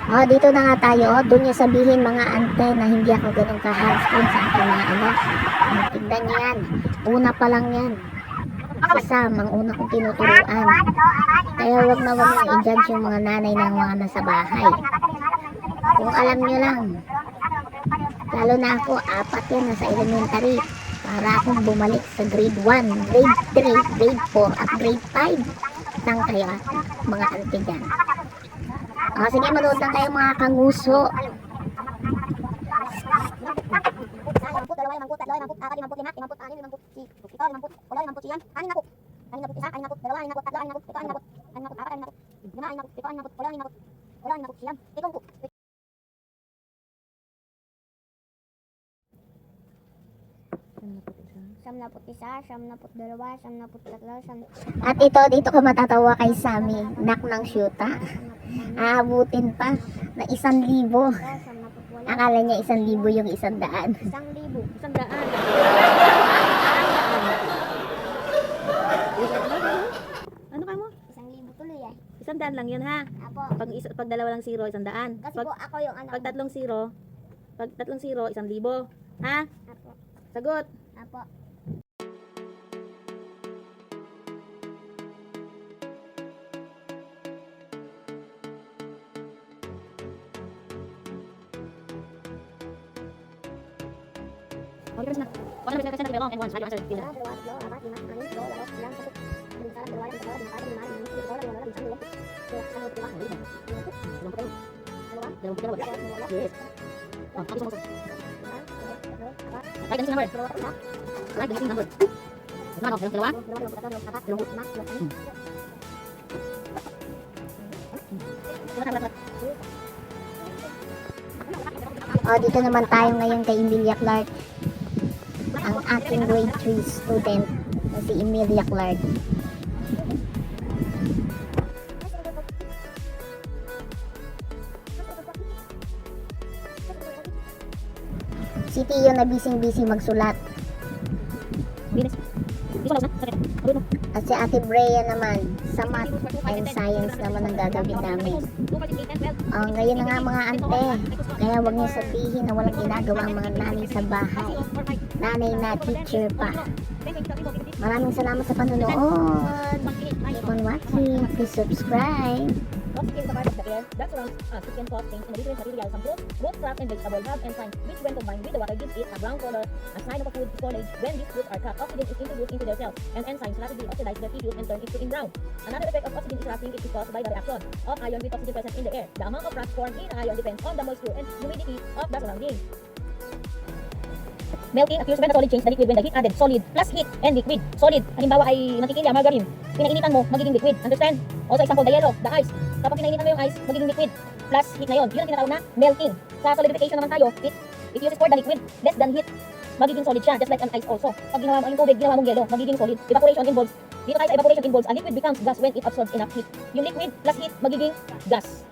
Oh, dito na nga tayo. Oh, doon niya sabihin mga ante na hindi ako ganun ka-hands-on sa aking mga anak. Tignan niyo yan. Una pa lang yan. Si Sam, ang una kong tinuturuan. Kaya wag na i-judge yung mga nanay ng mga nasa bahay. Kung alam niyo lang. Lalo na ako, 4 yan nasa elementary. Para akong bumalik sa grade 1, grade 3, grade 4, at grade 5. Saan kayo, mga ante dyan? Sige, manood lang kayo mga kanguso. At ito, dito ko matatawa kay Sammy. Nak ng syuta. Aabutin pa na 1,000. Akala niya 1,000 yung 100. 1,000. 100. Ano ka mo? 1,000 tuloy eh. 100 lang yun ha. Apo. Pag dalawa lang 0, 100. Kasi po ako yung anak. Pag tatlong 0, 1,000. Ha? Apo. Sagot. Apo. Okay, na. 100% belong and 1 side answer. Pila. Yes. Like the number. Like the number. Ano ka? Dalawa? Dito naman tayo ngayon kay Emilia Clark. Ang aking grade 3 student na si Emilia Clark. Si Tio na busy magsulat. At si Ate Brea naman sa math and science naman ang gagawin namin. Ngayon na nga mga ante, kaya wag niyo sabihin na walang ginagawa ang mga nanay sa bahay. Nanay na teacher pa. Maraming salamat sa panonood. Keep on watching. Please subscribe. What is the part of the air that surrounds us? It can cause things in the different materials. Some fruits, both crop and vegetable, have enzymes which when combined with the water gives it a brown color, a sign of a food storage. When these fruits are cut, oxygen is introduced into their cells, and enzymes rapidly oxidize the tissues and turn it to in brown. Another effect of oxygen trapping is caused by the reaction of iron with oxygen present in the air. The amount of rust formed in iron depends on the moisture and humidity of the surroundings. Melting occurs when the solid change the liquid when the heat added solid plus heat and liquid. Solid, halimbawa ay mantikilya, margarine. Pinainitan mo, magiging liquid. Understand? Also example, the yellow, the ice. Kapag pinainitan mo yung ice, magiging liquid. Plus heat na yun. Yun ang tinatawag na melting. Sa solidification naman tayo, it uses for the liquid less than heat. Magiging solid siya, just like an ice also. Pag ginawa mo yung tubig, ginawa mong yellow, magiging solid. Evaporation involves, dito tayo sa evaporation involves, a liquid becomes gas when it absorbs enough heat. Yung liquid plus heat, magiging gas.